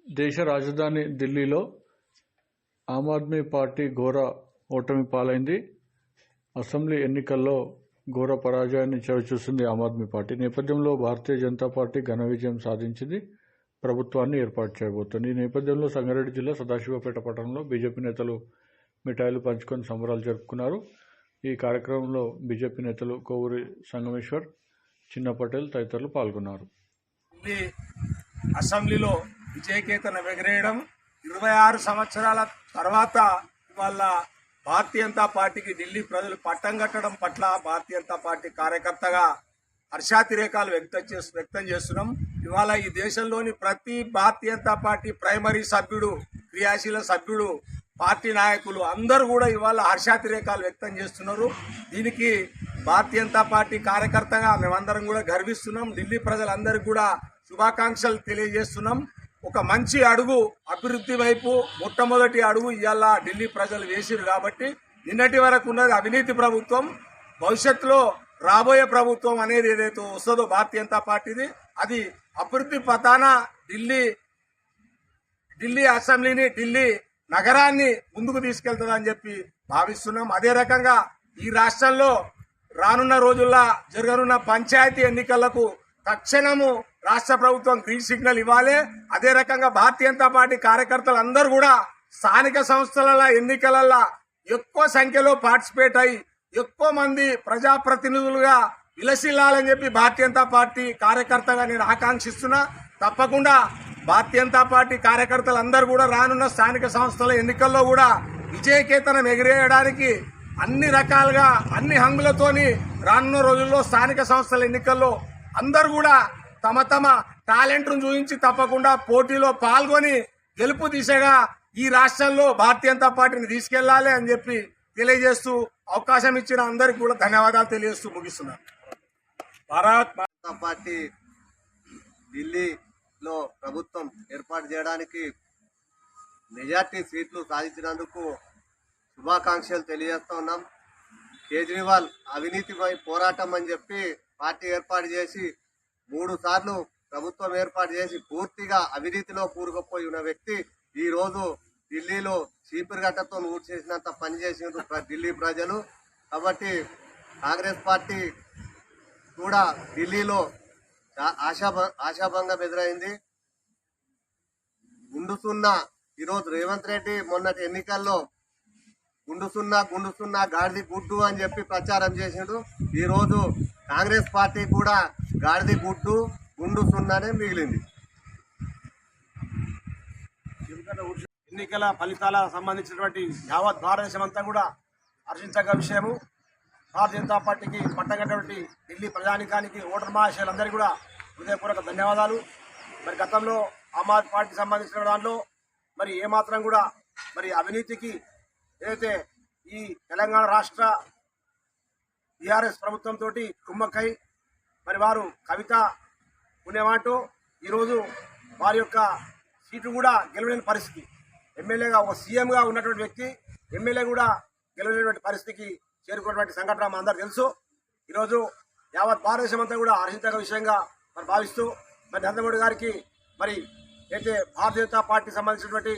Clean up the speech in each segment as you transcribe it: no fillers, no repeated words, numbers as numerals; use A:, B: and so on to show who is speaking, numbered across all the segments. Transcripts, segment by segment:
A: దేశ రాజధాని ఢిల్లీలో ఆమ్ ఆద్మీ పార్టీ ఘోర ఓటమి పాలైంది. అసెంబ్లీ ఎన్నికల్లో ఘోర పరాజయాన్ని చవిచూసింది ఆమ్ ఆద్మీ పార్టీ. నేపథ్యంలో భారతీయ జనతా పార్టీ ఘన విజయం సాధించింది, ప్రభుత్వాన్ని ఏర్పాటు చేయబోతోంది. ఈ నేపథ్యంలో సంగారెడ్డి జిల్లా సదాశివపేట పట్టణంలో బీజేపీ నేతలు మిఠాయిలు పంచుకొని సంబరాలు జరుపుకున్నారు. ఈ కార్యక్రమంలో బీజేపీ నేతలు కోవూరి సంగమేశ్వర్, చిన్న పటేల్ తదితరులు పాల్గొన్నారు.
B: అసెంబ్లీలో విజయకేతన ఎగరేయడం 26 సంవత్సరాల తర్వాత ఇవాళ భారతీయ జనతా పార్టీకి ఢిల్లీ ప్రజలు పట్టం కట్టడం పట్ల భారతీయ జనతా పార్టీ కార్యకర్తగా హర్షాతిరేకాలు వ్యక్తం చేస్తున్నాం. ఇవాళ ఈ దేశంలోని ప్రతి భారతీయ జనతా పార్టీ ప్రైమరీ సభ్యుడు, క్రియాశీల సభ్యుడు, పార్టీ నాయకులు అందరూ కూడా ఇవాళ హర్షాతిరేకాలు వ్యక్తం చేస్తున్నారు. దీనికి భారతీయ జనతా పార్టీ కార్యకర్తగా మేమందరం కూడా గర్విస్తున్నాం. ఢిల్లీ ప్రజలందరికీ కూడా శుభాకాంక్షలు తెలియజేస్తున్నాం. ఒక మంచి అడుగు అభివృద్ధి వైపు మొట్టమొదటి అడుగు ఇవాళ ఢిల్లీ ప్రజలు వేసిరు. కాబట్టి నిన్నటి వరకు ఉన్నది అవినీతి ప్రభుత్వం, భవిష్యత్తులో రాబోయే ప్రభుత్వం అనేది ఏదైతే వస్తుందో భారతీయ జనతా పార్టీది, అది అభివృద్ధి పథాన ఢిల్లీ అసెంబ్లీని, ఢిల్లీ నగరాన్ని ముందుకు తీసుకెళ్తుందని చెప్పి భావిస్తున్నాం. అదే రకంగా ఈ రాష్ట్రంలో రానున్న రోజుల్లో జరగనున్న పంచాయతీ ఎన్నికలకు తక్షణము రాష్ట్ర ప్రభుత్వం గ్రీన్ సిగ్నల్ ఇవ్వాలి. అదే రకంగా భారతీయ జనతా పార్టీ కార్యకర్తలు అందరూ కూడా స్థానిక సంస్థల ఎన్నికలలో ఎక్కువ సంఖ్యలో పార్టిసిపేట్ అయ్యి ఎక్కువ మంది ప్రజాప్రతినిధులుగా విలసిల్లాలని చెప్పి భారతీయ జనతా పార్టీ కార్యకర్తగా నేను ఆకాంక్షిస్తున్నా. తప్పకుండా భారతీయ జనతా పార్టీ కార్యకర్తలు అందరూ కూడా రానున్న స్థానిక సంస్థల ఎన్నికల్లో కూడా విజయకేతనం ఎగిరేయడానికి అన్ని రకాలుగా అన్ని హంగులతోని రానున్న రోజుల్లో స్థానిక సంస్థల ఎన్నికల్లో అందరూ కూడా తమ తమ టాలెంట్ను చూపించి తప్పకుండా పోటీలో పాల్గొని గెలుపు దిశగా ఈ రాష్ట్రంలో భారతీయ జనతా పార్టీని తీసుకెళ్లాలి అని చెప్పి తెలియజేస్తూ అవకాశం ఇచ్చిన అందరికీ కూడా ధన్యవాదాలు తెలియజేస్తూ ముగిస్తున్నాను.
C: భారత్ జనతా పార్టీ ఢిల్లీలో ప్రభుత్వం ఏర్పాటు చేయడానికి మెజార్టీ సీట్లు సాధించినందుకు శుభాకాంక్షలు తెలియజేస్తూ ఉన్నాం. కేజ్రీవాల్ అవినీతిపై పోరాటం అని చెప్పి పార్టీ ఏర్పాటు చేసి 3 సార్లు ప్రభుత్వం ఏర్పాటు చేసి పూర్తిగా అవినీతిలో కూరుకుపోయి ఉన్న వ్యక్తి ఈ రోజు ఢిల్లీలో చీపురుగట్టతో ఊడ్చేసినంత చేసినంత పనిచేసిన ఢిల్లీ ప్రజలు. కాబట్టి కాంగ్రెస్ పార్టీ కూడా ఢిల్లీలో ఆశాభంగం ఎదురైంది. గుండు సున్నా ఈరోజు రేవంత్ రెడ్డి మొన్నటి ఎన్నికల్లో గుండు సున్నా గాడిది గుడ్డు అని చెప్పి ప్రచారం చేసిండు. ఈరోజు కాంగ్రెస్ పార్టీ కూడా గాడిది గుడ్డు గుండు సున్నానే మిగిలింది.
B: ఎన్నికల ఫలితాల సంబంధించినటువంటి యావత్ భారతదేశం అంతా కూడా హర్షించగల విషయము. భారతీయ జనతా పార్టీకి పట్టగట్టినటువంటి ఢిల్లీ ప్రజానికానికి, ఓటర్ మహాశయులందరికీ కూడా హృదయపూర్వక ధన్యవాదాలు. మరి గతంలో ఆమ్ ఆద్మీ పార్టీకి సంబంధించిన దాంట్లో మరి ఏమాత్రం కూడా మరి అవినీతికి ఏదైతే ఈ తెలంగాణ రాష్ట్ర టీఆర్ఎస్ ప్రభుత్వంతో కుమ్మక్కై మరి వారు కవిత ఉండేవాటు ఈరోజు వారి యొక్క సీటు కూడా గెలవలేని పరిస్థితి, ఎమ్మెల్యేగా ఒక సీఎంగా ఉన్నటువంటి వ్యక్తి ఎమ్మెల్యే కూడా గెలవలేనటువంటి పరిస్థితికి చేరుకున్నటువంటి సంఘటన మా అందరూ తెలుసు. ఈరోజు యావత్ భారతదేశం అంతా కూడా హర్షించగల విషయంగా మరి భావిస్తూ మరి నరేంద్ర మోడీ గారికి మరి అయితే భారతీయ జనతా పార్టీకి సంబంధించినటువంటి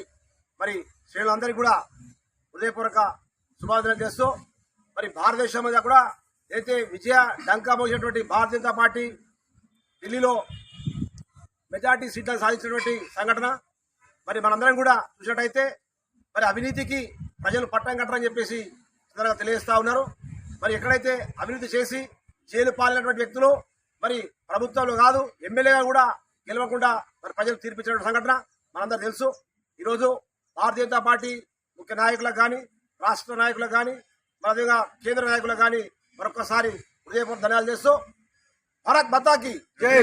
B: మరి శ్రేణులందరికీ కూడా హృదయపూర్వక శుభాకాంక్షలు చేస్తూ మరి భారతదేశం మీద కూడా అయితే విజయ డంకా మోగినటువంటి భారతీయ జనతా పార్టీ ఢిల్లీలో మెజార్టీ సీట్లను సాధించినటువంటి సంఘటన మరి మనందరం కూడా చూసినట్టయితే మరి అవినీతికి ప్రజలు పట్టం కట్టరని చెప్పేసి తెలియజేస్తా ఉన్నారు. మరి ఎక్కడైతే అవినీతి చేసి జైలు పాలైనటువంటి వ్యక్తులు మరి ప్రభుత్వంలో కాదు ఎమ్మెల్యేగా కూడా గెలవకుండా మరి ప్రజలు తీర్పిచ్చినటువంటి సంఘటన మనందరూ తెలుసు. ఈరోజు భారతీయ జనతా పార్టీ ముఖ్య నాయకులకు కానీ, రాష్ట్ర నాయకులకు కానీ, అదేవిధంగా కేంద్ర నాయకులకు కానీ మరొకసారి హృదయపూర్వక ధన్యవాదాలు చేస్తూ భారత్ మాతాకి జై.